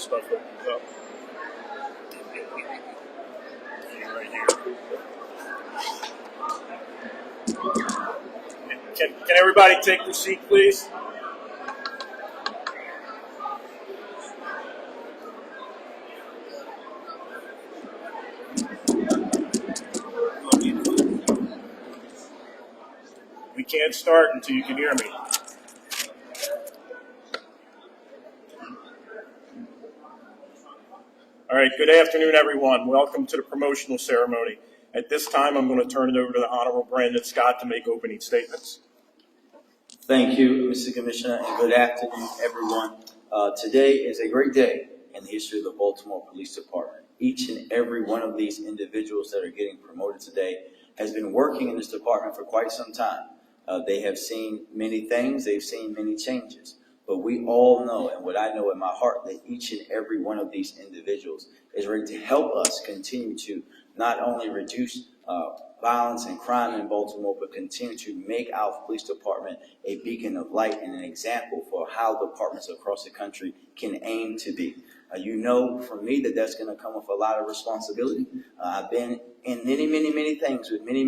stuff opens up. Right here. Can everybody take their seat, please? We can't start until you can hear me. All right, good afternoon, everyone. Welcome to the promotional ceremony. At this time, I'm going to turn it over to the Honorable Brandon Scott to make opening statements. Thank you, Mr. Commissioner, and good afternoon, everyone. Today is a great day in the history of the Baltimore Police Department. Each and every one of these individuals that are getting promoted today has been working in this department for quite some time. They have seen many things, they've seen many changes, but we all know, and what I know in my heart, that each and every one of these individuals is ready to help us continue to not only reduce violence and crime in Baltimore, but continue to make our police department a beacon of light and an example for how departments across the country can aim to be. You know from me that that's going to come with a lot of responsibility. I've been in many things with many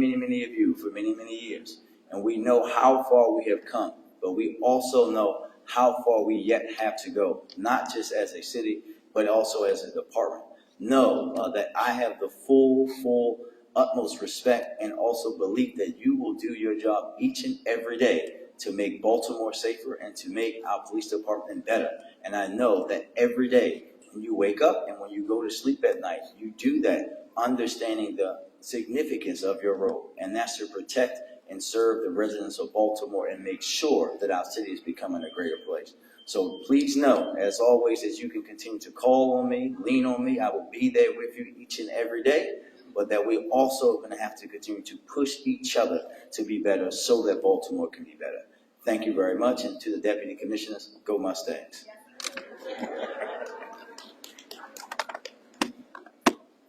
of you for many years. And we know how far we have come, but we also know how far we yet have to go, not just as a city, but also as a department. Know that I have the full utmost respect and also belief that you will do your job each and every day to make Baltimore safer and to make our police department better. And I know that every day when you wake up and when you go to sleep at night, you do that understanding the significance of your role, and that's to protect and serve the residents of Baltimore and make sure that our city is becoming a greater place. So please know, as always, that you can continue to call on me, lean on me. I will be there with you each and every day, but that we also are going to have to continue to push each other to be better so that Baltimore can be better. Thank you very much. And to the Deputy Commissioners, go Mustangs.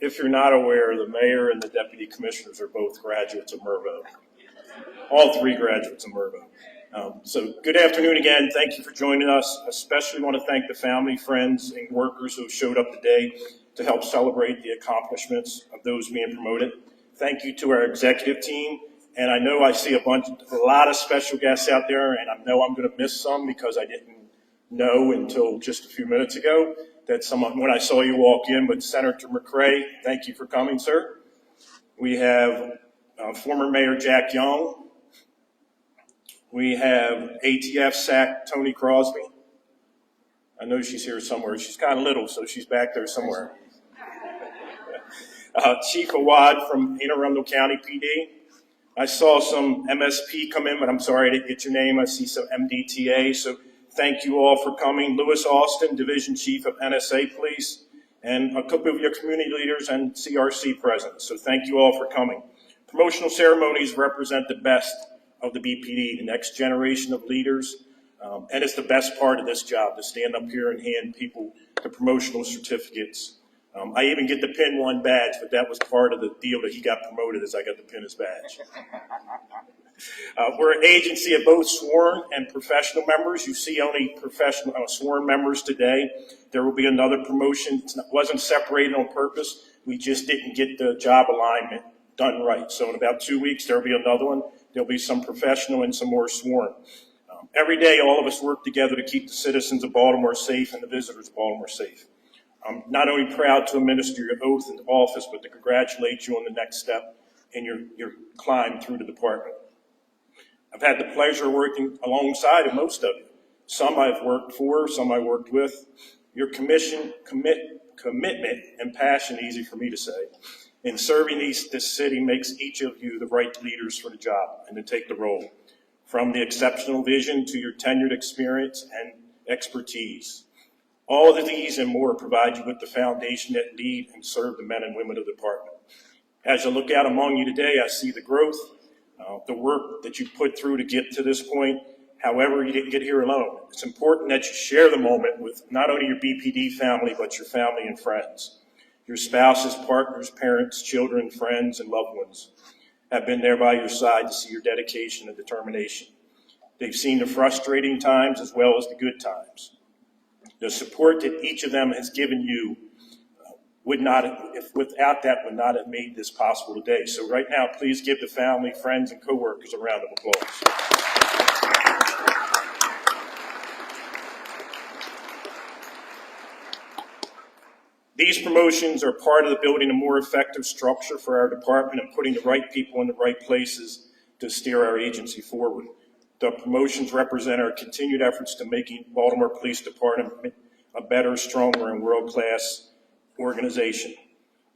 If you're not aware, the mayor and the deputy commissioners are both graduates of Mervo. All three graduates of Mervo. So good afternoon again. Thank you for joining us. Especially want to thank the family, friends, and workers who have showed up today to help celebrate the accomplishments of those being promoted. Thank you to our executive team. And I know I see a lot of special guests out there, and I know I'm going to miss some because I didn't know until just a few minutes ago that someone, when I saw you walk in, but Senator McCray, thank you for coming, sir. We have former Mayor Jack Young. We have ATF SAC Tony Crosby. I know she's here somewhere. She's kind of little, so she's back there somewhere. Chief Awad from Anne Arundel County PD. I saw some MSP come in, but I'm sorry I didn't get your name. I see some MDTA, so thank you all for coming. Lewis Austin, Division Chief of NSA Police, and a couple of your community leaders and CRC presidents. So thank you all for coming. Promotional ceremonies represent the best of the BPD, the next generation of leaders, and it's the best part of this job, to stand up here and hand people the promotional certificates. I even get to pin one badge, but that was part of the deal that he got promoted, as I got to pin his badge. We're an agency of both sworn and professional members. You see only professional sworn members today. There will be another promotion. It wasn't separated on purpose. We just didn't get the job alignment done right. So in about 2 weeks, there'll be another one. There'll be some professional and some more sworn. Every day, all of us work together to keep the citizens of Baltimore safe and the visitors of Baltimore safe. I'm not only proud to administer your oath in office, but to congratulate you on the next step in your climb through the department. I've had the pleasure of working alongside of most of you. Some I've worked for, some I worked with. Your commitment and passion, easy for me to say, in serving this city makes each of you the right leaders for the job and to take the role. From the exceptional vision to your tenured experience and expertise. All of these and more provide you with the foundation that lead and serve the men and women of the department. As I look out among you today, I see the growth, the work that you put through to get to this point. However, you didn't get here alone. It's important that you share the moment with not only your BPD family, but your family and friends. Your spouses, partners, parents, children, friends, and loved ones have been there by your side to see your dedication and determination. They've seen the frustrating times as well as the good times. The support that each of them has given you without that, would not have made this possible today. So right now, please give the family, friends, and coworkers a round of applause. These promotions are part of the building a more effective structure for our department and putting the right people in the right places to steer our agency forward. The promotions represent our continued efforts to making Baltimore Police Department a better, stronger, and world-class organization.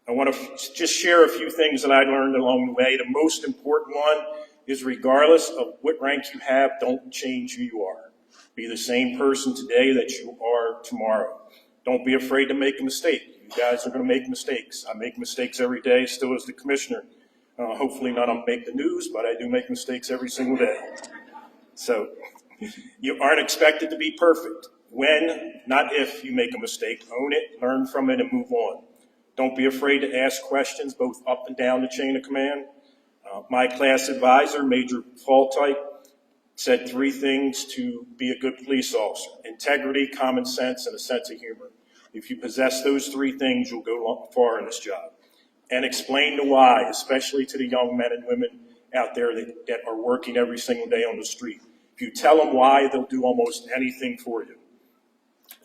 I want to just share a few things that I learned along the way. The most important one is, regardless of what rank you have, don't change who you are. Be the same person today that you are tomorrow. Don't be afraid to make a mistake. You guys are going to make mistakes. I make mistakes every day, still as the commissioner. Hopefully none of them make the news, but I do make mistakes every single day. So you aren't expected to be perfect. When, not if, you make a mistake, own it, learn from it, and move on. Don't be afraid to ask questions both up and down the chain of command. My class advisor, Major Faultype, said 3 things to be a good police officer: integrity, common sense, and a sense of humor. If you possess those 3 things, you'll go far in this job. And explain the why, especially to the young men and women out there that are working every single day on the street. If you tell them why, they'll do almost anything for you.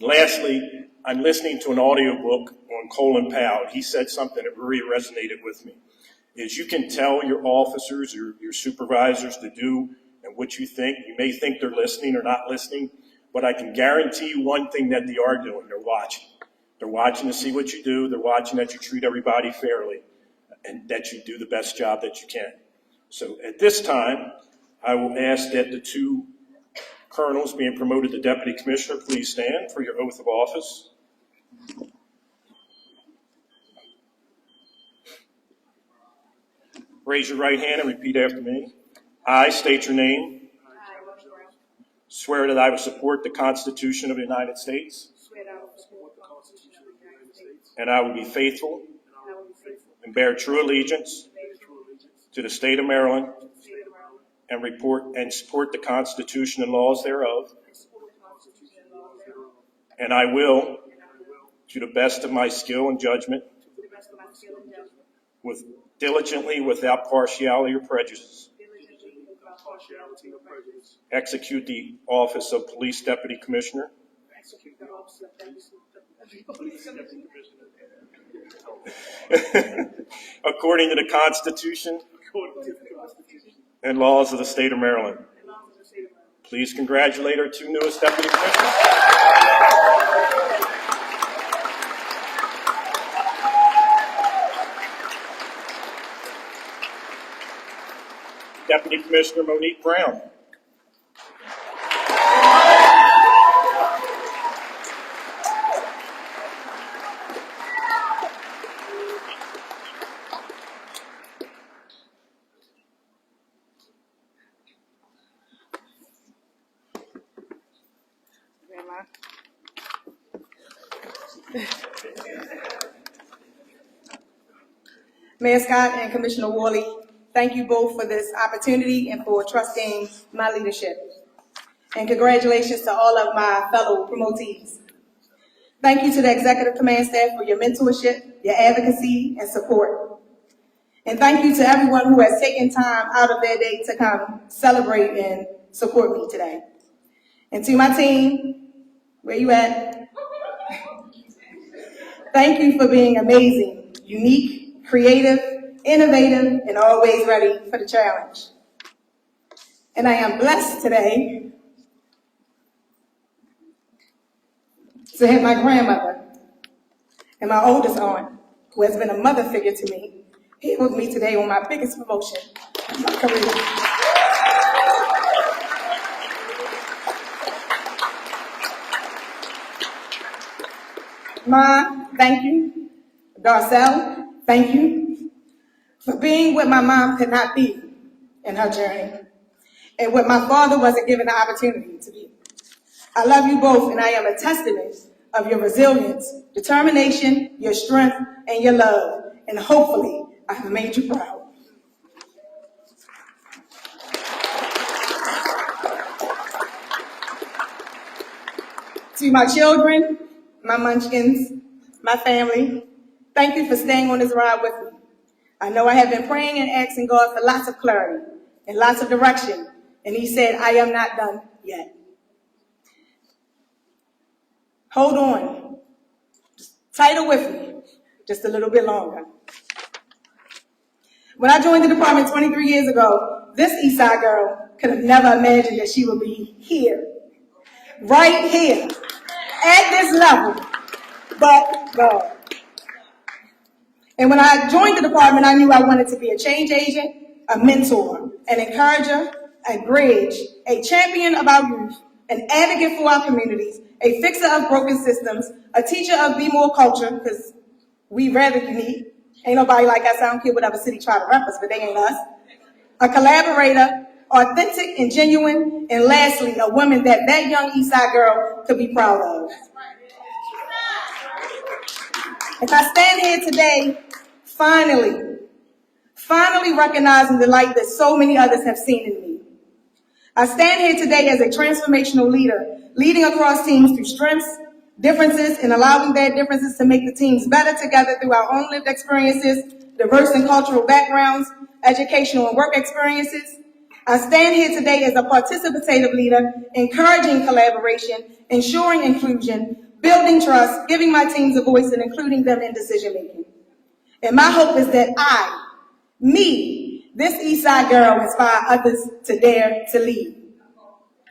Lastly, I'm listening to an audiobook on Colin Powell. He said something that really resonated with me. Is you can tell your officers, your supervisors to do and what you think. You may think they're listening or not listening, but I can guarantee you one thing that they are doing: they're watching. They're watching to see what you do. They're watching that you treat everybody fairly and that you do the best job that you can. So at this time, I will ask that the 2 colonels being promoted to deputy commissioner please stand for your oath of office. Raise your right hand and repeat after me. I state your name. Swear that I will support the Constitution of the United States. And I will be faithful and bear true allegiance to the state of Maryland and support the Constitution and laws thereof. And I will, to the best of my skill and judgment, diligently, without partiality or prejudice, execute the office of Police Deputy Commissioner according to the Constitution and laws of the state of Maryland. Please congratulate our 2 newest deputy commissioners. Deputy Commissioner Monique Brown. Mayor Scott and Commissioner Wórlli, thank you both for this opportunity and for trusting my leadership. And congratulations to all of my fellow promotees. Thank you to the Executive Command Staff for your mentorship, your advocacy, and support. And thank you to everyone who has taken time out of their day to come celebrate and support me today. And to my team, where you at? Thank you for being amazing, unique, creative, innovative, and always ready for the challenge. And I am blessed today to have my grandmother and my oldest aunt, who has been a mother figure to me, here with me today on my biggest promotion in my career. Ma, thank you. Darcel, thank you for being what my mom could not be in her journey and what my father wasn't given the opportunity to be. I love you both, and I am a testament of your resilience, determination, your strength, and your love. And hopefully, I have made you proud. To To my children, my munchkins, my family, thank you for staying on this ride with me. I know I have been praying and asking God for lots of clarity and lots of direction, and He said, I am not done yet. Hold on. Just tighter with me, just a little bit longer. When I joined the department 23 years ago, this Eastside girl could have never imagined that she would be here, right here, at this level, but God. And when I joined the department, I knew I wanted to be a change agent, a mentor, an encourager, a bridge, a champion of our youth, an advocate for our communities, a fixer of broken systems, a teacher of Be More culture, because we rather unique. Ain't nobody like us. I don't care what other city try to rep us, but they ain't us. A collaborator, authentic and genuine, and lastly, a woman that young Eastside girl could be proud of. As I stand here today, finally recognizing the light that so many others have seen in me. I stand here today as a transformational leader, leading across teams through strengths, differences, and allowing their differences to make the teams better together through our own lived experiences, diverse and cultural backgrounds, educational and work experiences. I stand here today as a participative leader, encouraging collaboration, ensuring inclusion, building trust, giving my teams a voice, and including them in decision-making. And my hope is that this Eastside girl, inspire others to dare to lead.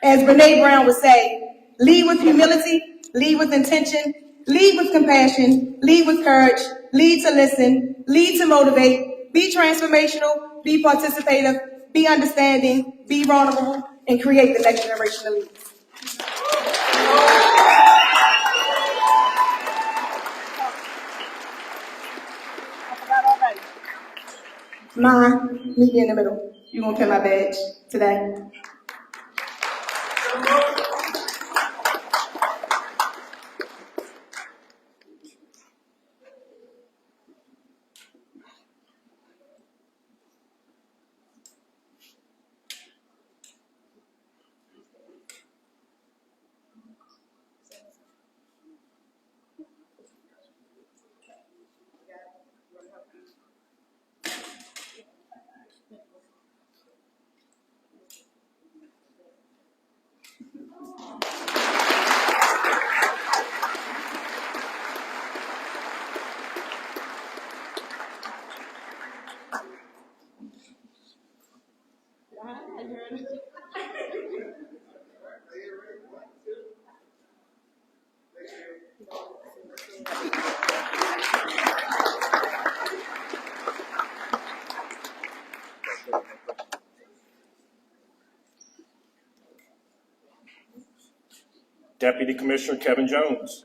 As Brene Brown would say, lead with humility, lead with intention, lead with compassion, lead with courage, lead to listen, lead to motivate, be transformational, be participative, be understanding, be vulnerable, and create the next generation of leaders. Meet me in the middle. You gonna pin my badge today? Deputy Commissioner Kevin Jones.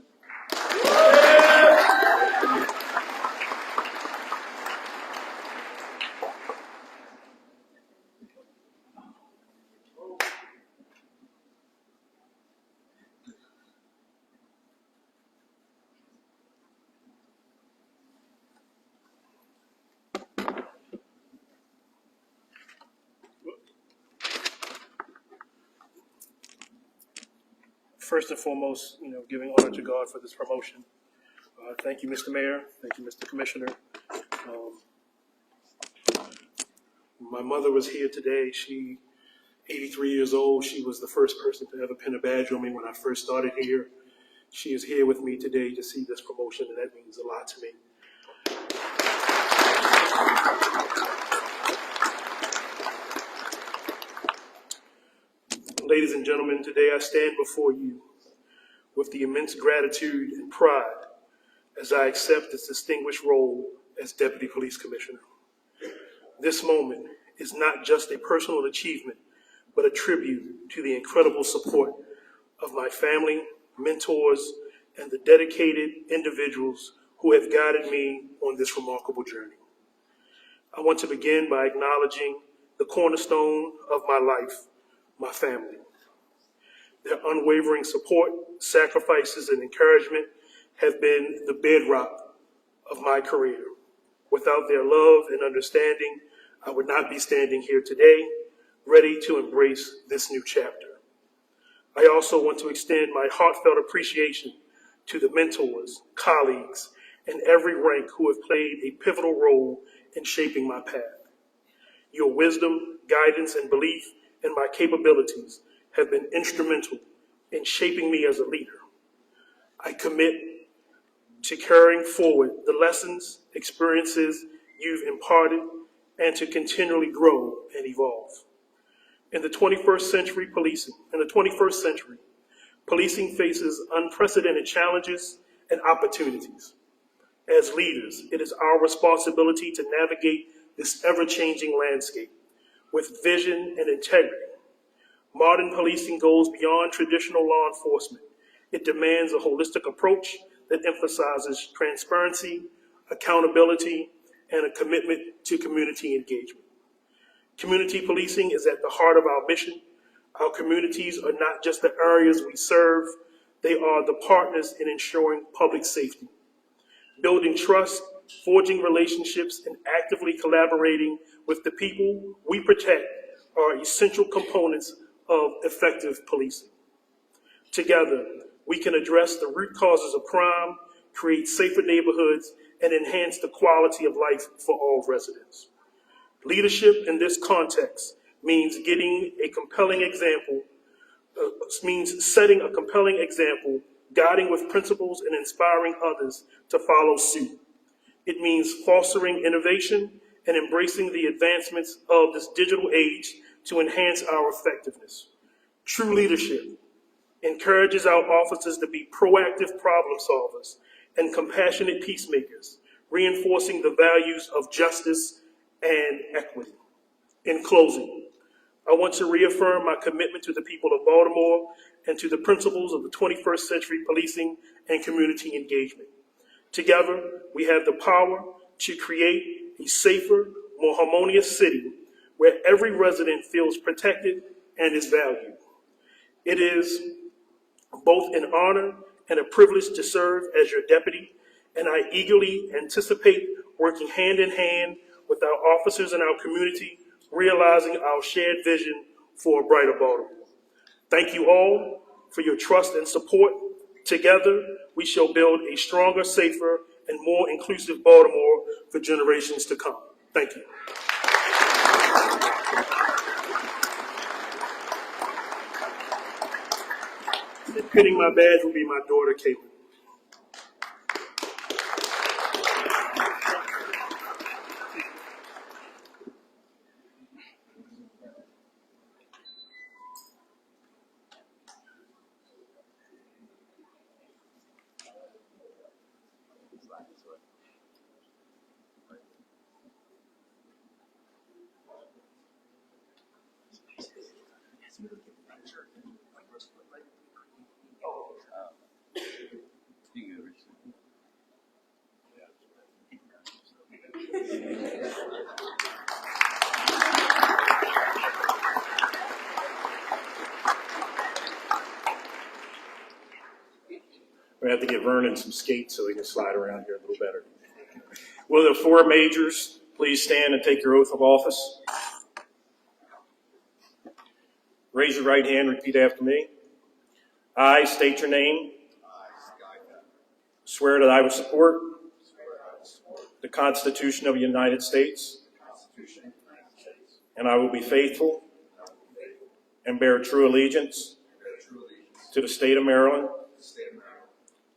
First and foremost, giving honor to God for this promotion. Thank you, Mr. Mayor. Thank you, Mr. Commissioner. My mother was here today. She, 83 years old. She was the first person to ever pin a badge on me when I first started here. She is here with me today to see this promotion, and that means a lot to me. Ladies and gentlemen, today I stand before you with the immense gratitude and pride as I accept this distinguished role as Deputy Police Commissioner. This moment is not just a personal achievement, but a tribute to the incredible support of my family, mentors, and the dedicated individuals who have guided me on this remarkable journey. I want to begin by acknowledging the cornerstone of my life, my family. Their unwavering support, sacrifices, and encouragement have been the bedrock of my career. Without their love and understanding, I would not be standing here today, ready to embrace this new chapter. I also want to extend my heartfelt appreciation to the mentors, colleagues, and every rank who have played a pivotal role in shaping my path. Your wisdom, guidance, and belief in my capabilities have been instrumental in shaping me as a leader. I commit to carrying forward the lessons, experiences you've imparted, and to continually grow and evolve. In the 21st century, policing faces unprecedented challenges and opportunities. As leaders, it is our responsibility to navigate this ever-changing landscape with vision and integrity. Modern policing goes beyond traditional law enforcement. It demands a holistic approach that emphasizes transparency, accountability, and a commitment to community engagement. Community policing is at the heart of our mission. Our communities are not just the areas we serve, they are the partners in ensuring public safety. Building trust, forging relationships, and actively collaborating with the people we protect are essential components of effective policing. Together, we can address the root causes of crime, create safer neighborhoods, and enhance the quality of life for all residents. Leadership in this context means setting a compelling example, guiding with principles, and inspiring others to follow suit. It means fostering innovation and embracing the advancements of this digital age to enhance our effectiveness. True leadership encourages our officers to be proactive problem solvers and compassionate peacemakers, reinforcing the values of justice and equity. In closing, I want to reaffirm my commitment to the people of Baltimore and to the principles of the 21st century policing and community engagement. Together, we have the power to create a safer, more harmonious city where every resident feels protected and is valued. It is both an honor and a privilege to serve as your deputy, and I eagerly anticipate working hand in hand with our officers and our community, realizing our shared vision for a brighter Baltimore. Thank you all for your trust and support. Together, we shall build a stronger, safer, and more inclusive Baltimore for generations to come. Thank you. And pinning my badge will be my daughter, Caitlin. We have to get Vernon some skates so he can slide around here a little better. Will the four majors please stand and take your oath of office? Raise your right hand, repeat after me. I state your name. Swear that I will support the Constitution of the United States, and I will be faithful and bear true allegiance to the state of Maryland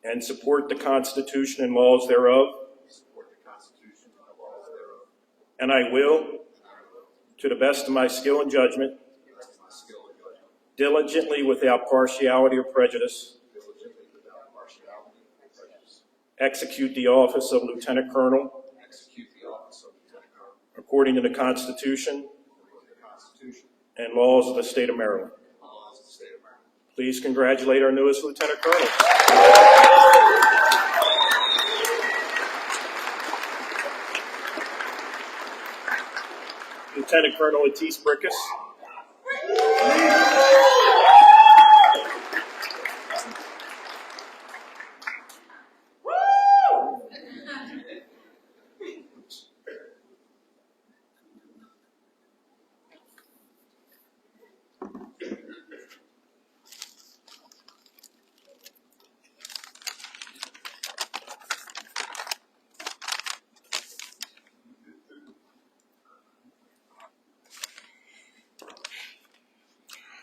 and support the Constitution and laws thereof. And I will, to the best of my skill and judgment, diligently without partiality or prejudice, execute the office of Lieutenant Colonel according to the Constitution and laws of the state of Maryland. Please congratulate our newest Lieutenant Colonel. Lieutenant Colonel Atis Brickus.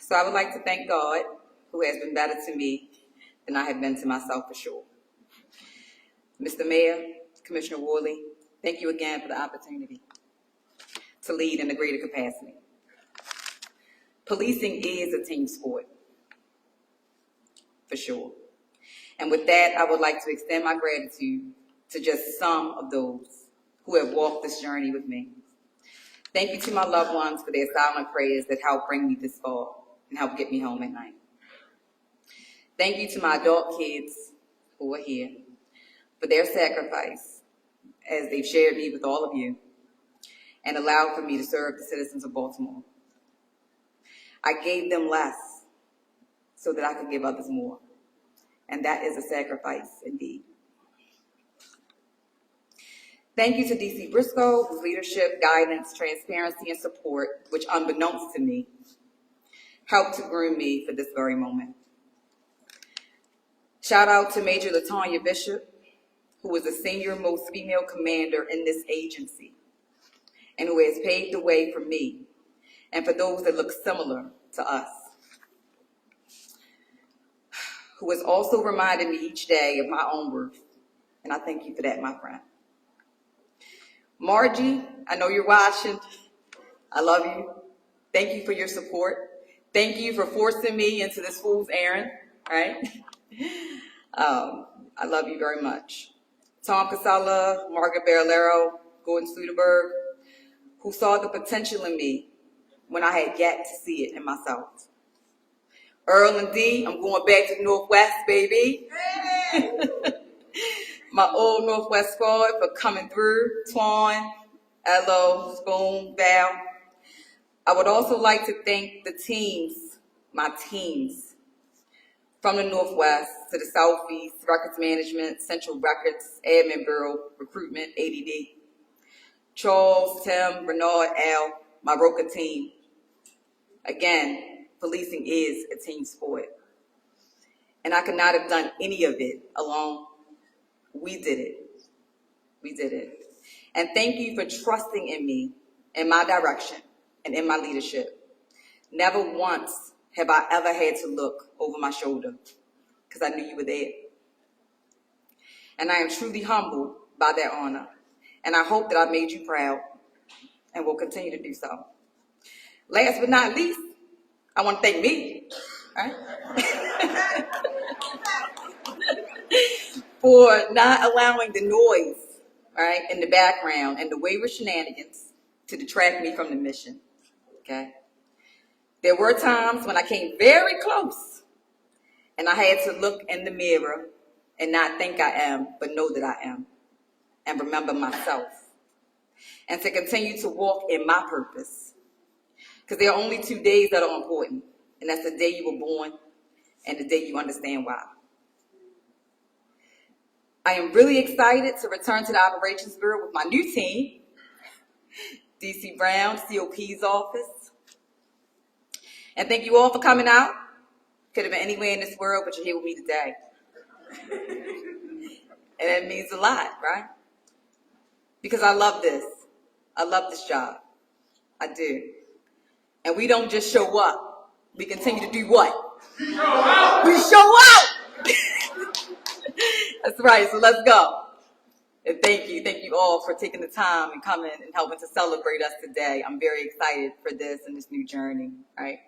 So I would like to thank God, who has been better to me than I have been to myself for sure. Mr. Mayor, Commissioner Wórley, thank you again for the opportunity to lead in a greater capacity. Policing is a team sport, for sure. And with that, I would like to extend my gratitude to just some of those who have walked this journey with me. Thank you to my loved ones for their silent prayers that helped bring me this far and helped get me home at night. Thank you to my adult kids who are here for their sacrifice as they've shared me with all of you and allowed for me to serve the citizens of Baltimore. I gave them less so that I could give others more, and that is a sacrifice indeed. Thank you to DC Briscoe, whose leadership, guidance, transparency, and support, which unbeknownst to me, helped to groom me for this very moment. Shout out to Major LaTanya Bishop, who is the senior most female commander in this agency, and who has paved the way for me and for those that look similar to us, who has also reminded me each day of my own worth, and I thank you for that, my friend. Margie, I know you're watching. I love you. Thank you for your support. Thank you for forcing me into this fool's errand, right? I love you very much. Tom Casella, Margaret Barolero, Gordon Studeberg, who saw the potential in me when I had yet to see it in myself. Earl and D, I'm going back to the Northwest, baby. My old Northwest squad for coming through, Twan, Elo, Spoon, Val. I would also like to thank the teams, my teams, from the Northwest to the Southeast, Records Management, Central Records, Admin Bureau, Recruitment, ADD. Charles, Tim, Bernard, Al, my Roca team. Again, policing is a team sport. And I could not have done any of it alone. We did it. We did it. And thank you for trusting in me, in my direction, and in my leadership. Never once have I ever had to look over my shoulder because I knew you were there. And I am truly humbled by that honor. And I hope that I made you proud and will continue to do so. Last but not least, I want to thank me, right? For not allowing the noise, right, in the background and the wayward shenanigans to detract me from the mission, okay? There were times when I came very close and I had to look in the mirror and not think I am, but know that I am, and remember myself, and to continue to walk in my purpose. Because there are only 2 days that are important, and that's the day you were born and the day you understand why. I am really excited to return to the Operations Bureau with my new team, DC Brown, COP's office. And thank you all for coming out. Could have been anywhere in this world, but you're here with me today. And that means a lot, right? Because I love this. I love this job. I do. And we don't just show up. We continue to do what? Show out. We show out. That's right. So let's go. And thank you all for taking the time and coming and helping to celebrate us today. I'm very excited for this and this new journey. Right.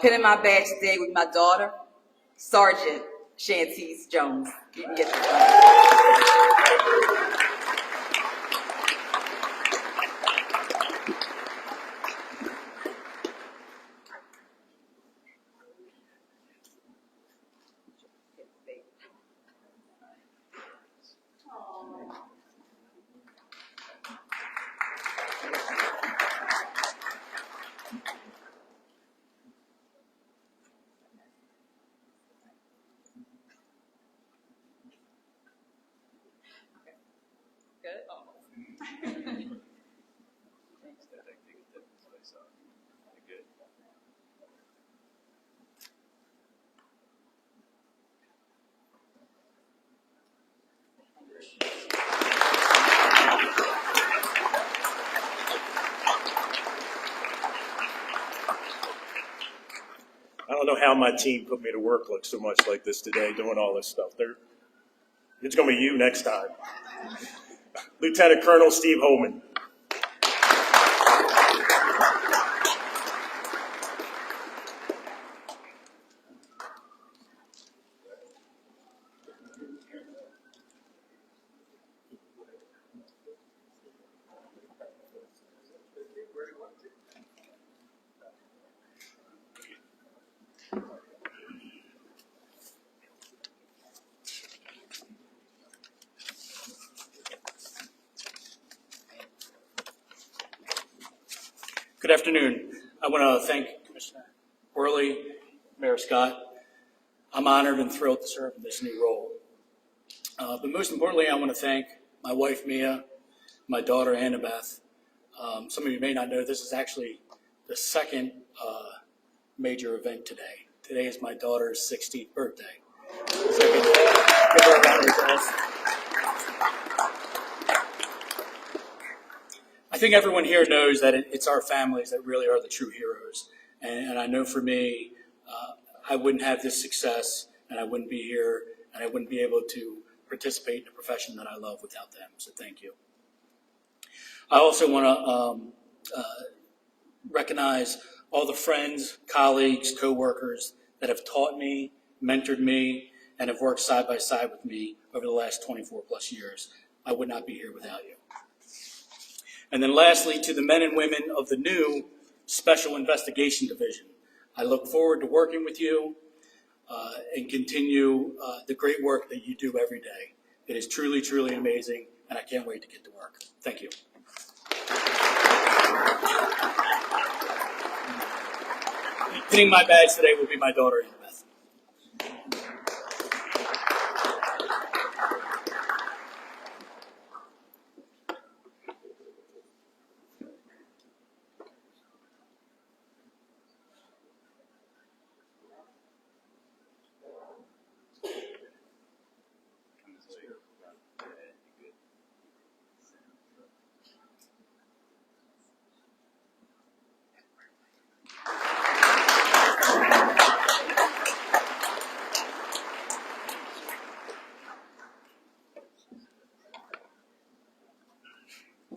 Pinning my badge today with my daughter, Sergeant Shantice Jones. You can get that. don't know how my team put me to work like so much like this today, doing all this stuff. It's going to be you next time. Lieutenant Colonel Steve Holman. Good afternoon. I want to thank Commissioner Wورlي, Mayor Scott. I'm honored and thrilled to serve in this new role. But most importantly, I want to thank my wife, Mia, my daughter, Annabeth. Some of you may not know this is actually the second major event today. Today is my daughter's 16th birthday. So give her a round of applause. I think everyone here knows that it's our families that really are the true heroes. And I know for me, I wouldn't have this success, and I wouldn't be here, and I wouldn't be able to participate in a profession that I love without them. So thank you. I also want to recognize all the friends, colleagues, co-workers that have taught me, mentored me, and have worked side by side with me over the last 24 plus years. I would not be here without you. And then lastly, to the men and women of the new Special Investigation Division, I look forward to working with you and continue the great work that you do every day. It is truly, truly amazing, and I can't wait to get to work. Thank you. Pinning my badge today will be my daughter, Annabeth.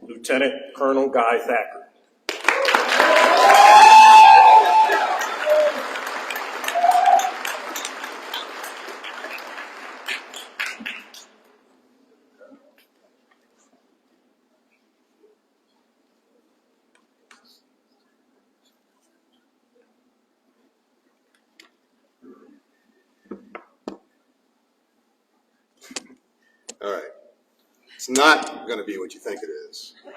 Lieutenant Colonel Guy Thacker. All right. It's not going to be what you think it is. We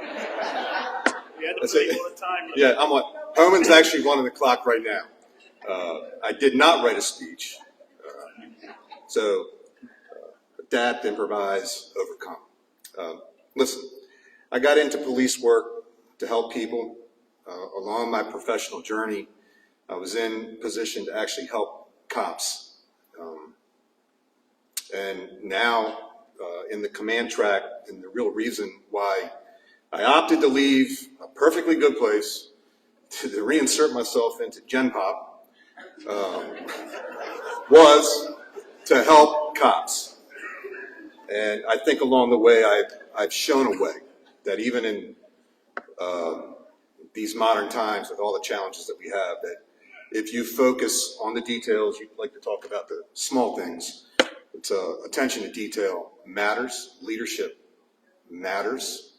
had to That's play it. all the time. Yeah, I'm like, Homan's actually running the clock right now. I did not write a speech. So adapt, improvise, overcome. Listen, I got into police work to help people. Along my professional journey, I was in position to actually help cops. And now in the command track, and the real reason why I opted to leave a perfectly good place to reinsert myself into Gen Pop was to help cops. And I think along the way, I've shown a way that even in these modern times with all the challenges that we have, that if you focus on the details, you'd like to talk about the small things. It's attention to detail matters. Leadership matters.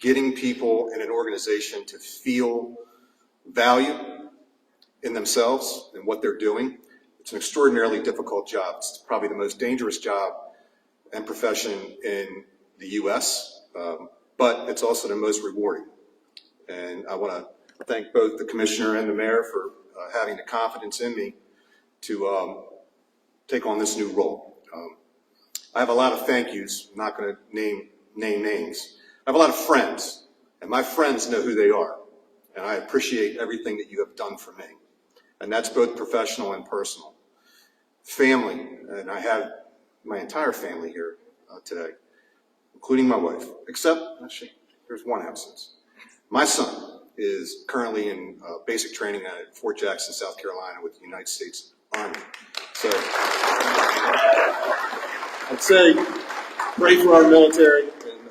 Getting people in an organization to feel value in themselves and what they're doing. It's an extraordinarily difficult job. It's probably the most dangerous job and profession in the U.S., but it's also the most rewarding. And I want to thank both the commissioner and the mayor for having the confidence in me to take on this new role. I have a lot of thank yous. I'm not going to name names. I have a lot of friends, and my friends know who they are, and I appreciate everything that you have done for me. And that's both professional and personal. Family, and I have my entire family here today, including my wife, except, actually, there's one absence. My son, is currently in basic training at Fort Jackson, South Carolina with the United States Army. So I'd say pray for our military and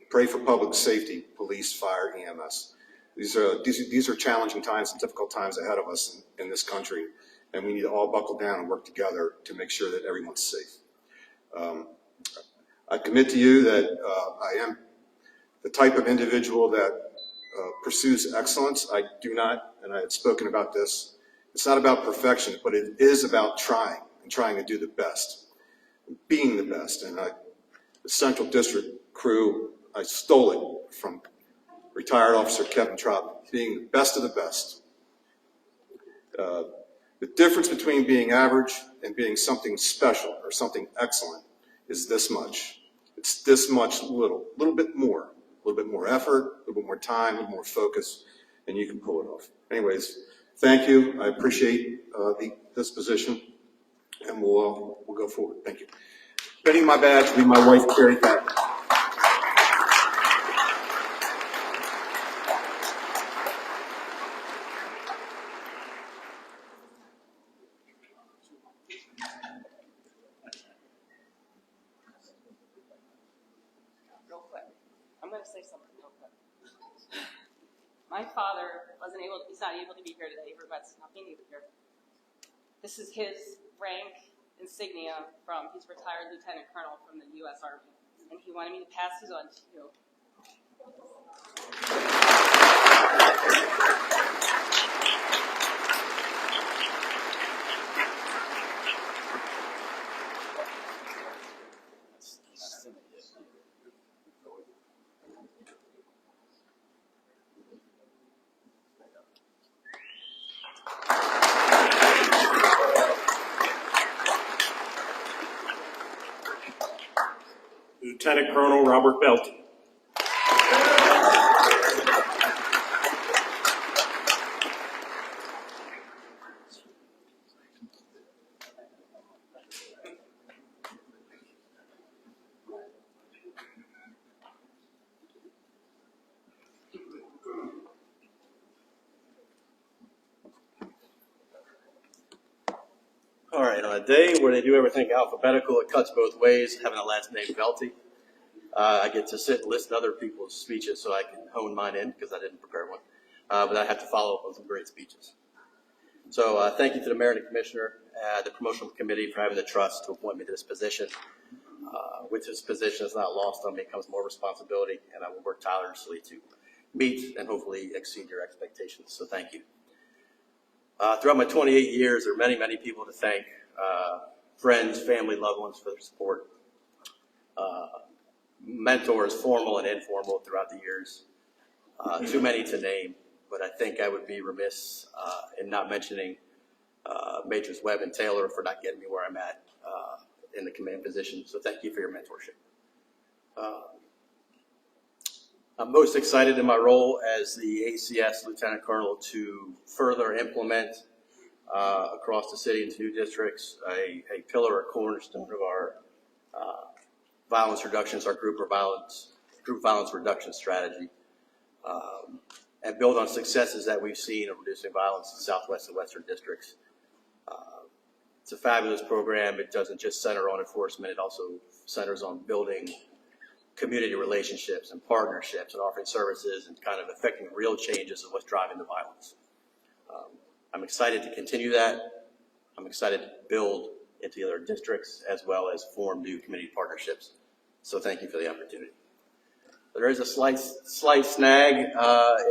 pray for public safety, police, fire, EMS. These are challenging times and difficult times ahead of us in this country, and we need to all buckle down and work together to make sure that everyone's safe. I commit to you that I am the type of individual that pursues excellence. I do not, and I had spoken about this, it's not about perfection, but it is about trying and trying to do the best, being the best. And the Central District crew, I stole it from retired Officer Kevin Traub, being the best of the best. The difference between being average and being something special or something excellent is this much. It's this much little bit more effort, a little bit more time, a little more focus, and you can pull it off. Anyways, thank you. I appreciate this position, and we'll go forward. Thank you. Pinning my badge will be my wife, Carrie Patton. Real quick. I'm going to say something real quick. My father he's not able to be here today. He regrets not being able here. This is his rank insignia he's retired Lieutenant Colonel from the U.S. Army. And he wanted me to pass these on to you. Lieutenant Colonel Robert Belty. All right, on a day where they do everything alphabetical, it cuts both ways, having a last name Belty. I get to sit and listen to other people's speeches so I can hone mine in because I didn't prepare one. But I have to follow up on some great speeches. So thank you to the Mayor and the Commissioner, the Promotional Committee for having the trust to appoint me to this position. With this position, it's not lost on me, it comes more responsibility, and I will work tirelessly to meet and hopefully exceed your expectations. So thank you. Throughout my 28 years, there are many, many people to thank, friends, family, loved ones for their support, mentors, formal and informal, throughout the years. Too many to name, but I think I would be remiss in not mentioning Majors Webb and Taylor for not getting me where I'm at in the command position. So thank you for your mentorship. I'm most excited in my role as the ACS Lieutenant Colonel to further implement across the city into new districts a pillar or cornerstone of our violence reductions, our group violence reduction strategy, and build on successes that we've seen of reducing violence in Southwest and Western districts. It's a fabulous program. It doesn't just center on enforcement. It also centers on building community relationships and partnerships and offering services and kind of affecting real changes of what's driving the violence. I'm excited to continue that. I'm excited to build into the other districts as well as form new community partnerships. So thank you for the opportunity. There is a slight snag in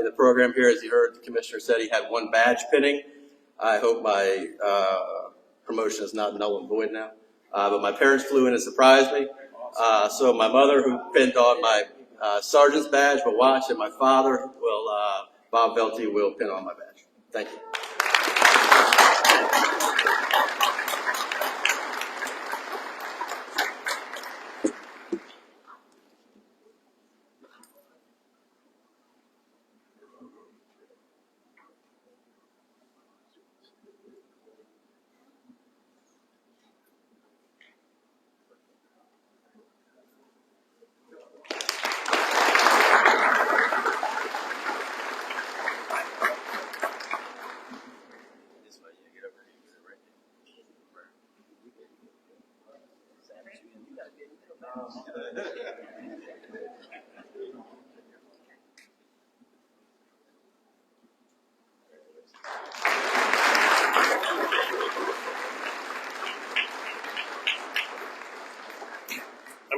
the program here. As you heard, the commissioner said he had one badge pinning. I hope my promotion is not null and void now. But my parents flew in and surprised me. So my mother, who pinned on my sergeant's badge, will watch, and my father will, Bob Belty, will pin on my badge. Thank you.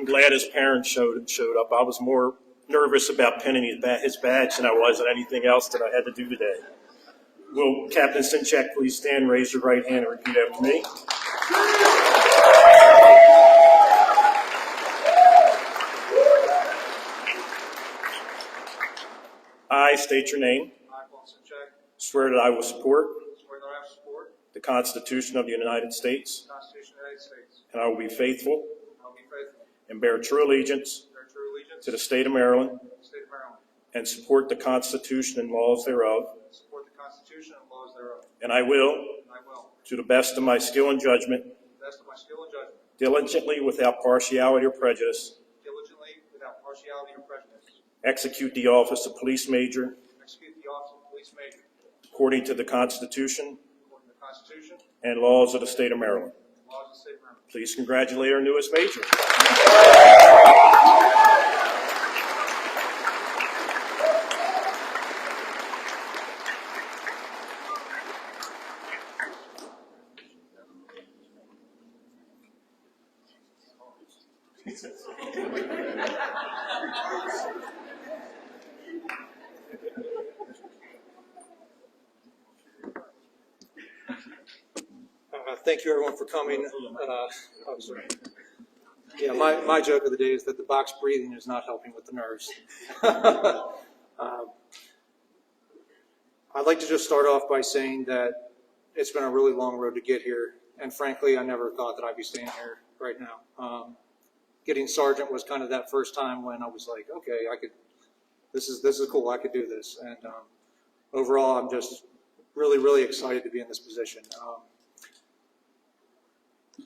I'm glad his parents showed up. I was more nervous about pinning his badge than I was at anything else that I had to do today. Will Captain Sinchek please stand, raise your right hand, and repeat after me? I state your name. I, Paul Sinchek, Swear that I will support swear that I will support the Constitution of the United States, the Constitution of the United States, and I will be faithful and I will be faithful, and bear true allegiance bear true allegiance to the state of Maryland, to the state of Maryland, and support the Constitution and laws thereof. and support the Constitution and laws thereof, And I will, and I will, to the best of my skill and judgment, to the best of my skill and judgment, diligently without partiality or prejudice, diligently, without partiality or prejudice, execute the office of police major execute the office of police major according to the Constitution according to the Constitution and laws of the state of Maryland. and laws of the state of Maryland. Please congratulate our newest major. Thank you, everyone, for coming. Yeah, my joke of the day is that the box breathing is not helping with the nerves. I'd like to just start off by saying that it's been a really long road to get here, and frankly, I never thought that I'd be standing here right now. Getting sergeant was kind of that first time when I was like, okay, I could. This is cool. I could do this, and overall, I'm just really excited to be in this position.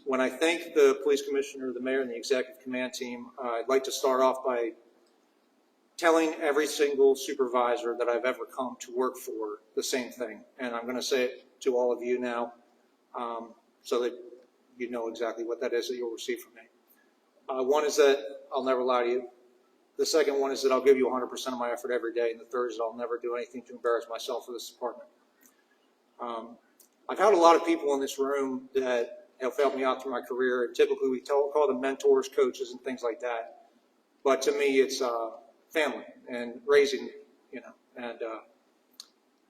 When I thank the police commissioner, the mayor, and the executive command team, I'd like to start off by telling every single supervisor that I've ever come to work for the same thing. And I'm going to say it to all of you now so that you know exactly what that is that you'll receive from me. One is that I'll never lie to you. The second one is that I'll give you 100% of my effort every day. And the third is that I'll never do anything to embarrass myself for this department. I've had a lot of people in this room that have helped me out through my career. And typically we call them mentors, coaches, and things like that. But to me, it's family and raising me, you know. And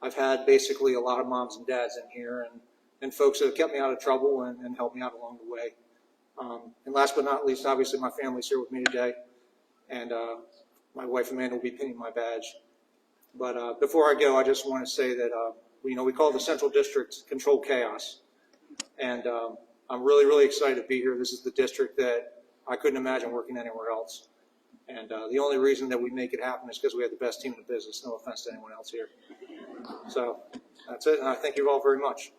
I've had basically a lot of moms and dads in here and folks that have kept me out of trouble and helped me out along the way. And last but not least, obviously my family's here with me today. And my wife Amanda will be pinning my badge. But before I go, I just want to say that, we call the Central District Control Chaos. And I'm really excited to be here. This is the district that I couldn't imagine working anywhere else. And the only reason that we make it happen is because we have the best team in the business. No offense to anyone else here. So that's it. And I thank you all very much.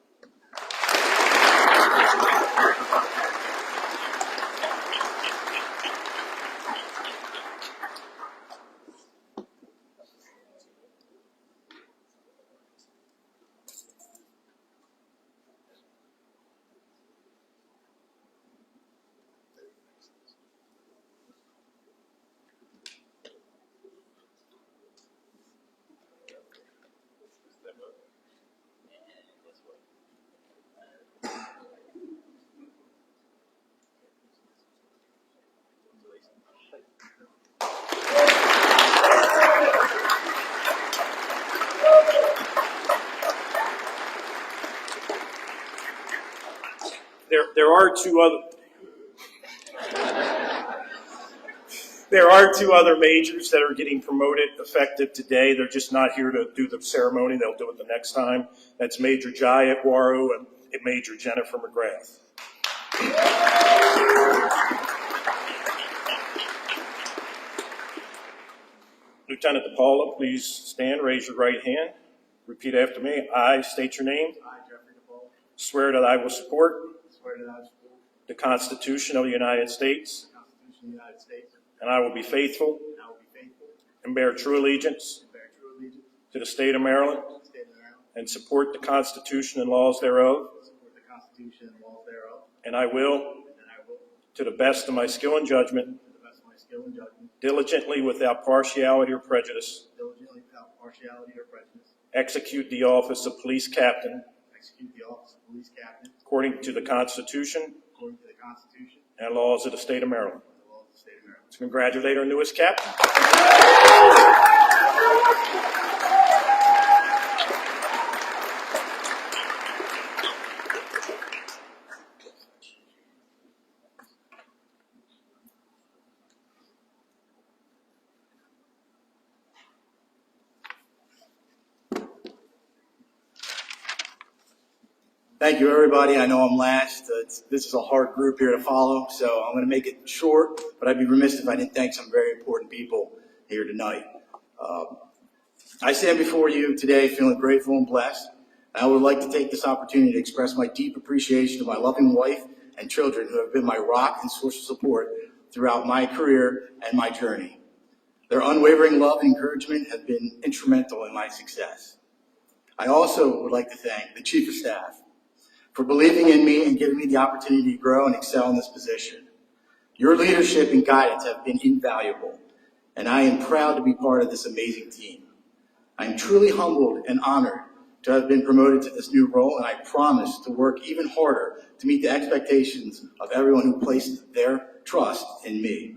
There are two other majors that are getting promoted effective today. They're just not here to do the ceremony. They'll do it the next time. That's Major Jai at Waro and Major Jennifer McGrath. Lieutenant DePaula, please stand, raise your right hand. Repeat after me. I state your name. I, Jeffrey DePaul, Swear that I will support swear that I will support the Constitution of the United States, the Constitution of the United States, and I will be faithful and I will be faithful and bear true allegiance and bear true allegiance to the state of Maryland, to the state of Maryland, and support the Constitution and laws thereof. support the Constitution and laws thereof, And I will, and I will, to the best of my skill and judgment, to the best of my skill and judgment, diligently without partiality or prejudice, diligently without partiality or prejudice, execute the office of police captain execute the office of police captain according to the Constitution according to the Constitution and laws of the state of Maryland. and the laws of the state of Maryland. Let's congratulate our newest captain. Thank you, everybody. I know I'm last. This is a hard group here to follow, so I'm going to make it short, but I'd be remiss if I didn't thank some very important people here tonight. I stand before you today feeling grateful and blessed. I would like to take this opportunity to express my deep appreciation to my loving wife and children who have been my rock and source of support throughout my career and my journey. Their unwavering love and encouragement have been instrumental in my success. I also would like to thank the Chief of Staff for believing in me and giving me the opportunity to grow and excel in this position. Your leadership and guidance have been invaluable, and I am proud to be part of this amazing team. I am truly humbled and honored to have been promoted to this new role, and I promise to work even harder to meet the expectations of everyone who placed their trust in me.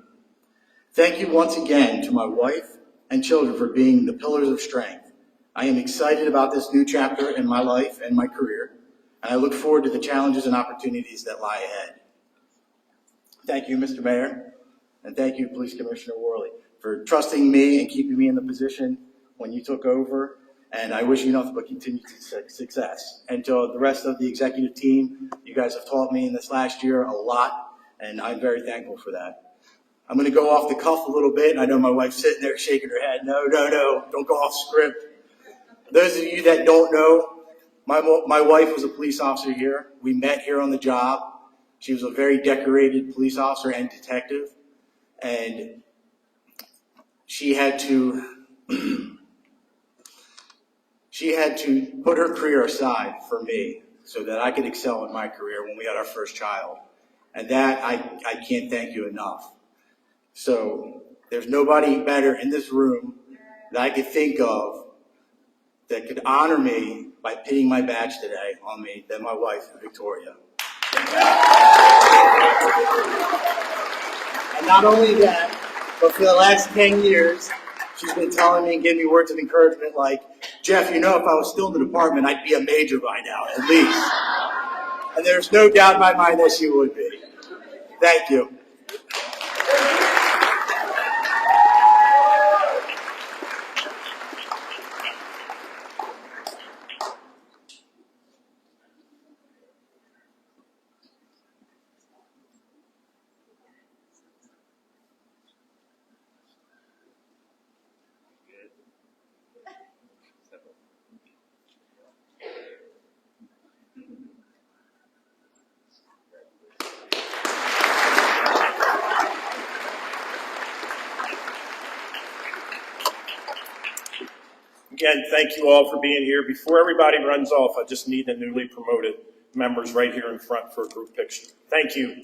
Thank you once again to my wife and children for being the pillars of strength. I am excited about this new chapter in my life and my career, and I look forward to the challenges and opportunities that lie ahead. Thank you, Mr. Mayor, and thank you, Police Commissioner Worley, for trusting me and keeping me in the position when you took over, and I wish you nothing but continued success. And to the rest of the executive team, you guys have taught me in this last year a lot, and I'm very thankful for that. I'm going to go off the cuff a little bit, and I know my wife's sitting there shaking her head. No, don't go off script. Those of you that don't know, my wife was a police officer here. We met here on the job. She was a very decorated police officer and detective, and she had to put her career aside for me so that I could excel in my career when we had our first child. And that, I can't thank you enough. So there's nobody better in this room that I could think of that could honor me by pinning my badge today on me than my wife, Victoria. And not only that, but for the last 10 years, she's been telling me and giving me words of encouragement like, Jeff, you know, if I was still in the department, I'd be a major by now, at least. And there's no doubt in my mind that she would be. Thank you. Again, thank you all for being here. Before everybody runs off, I just need the newly promoted members right here in front for a group picture. Thank you.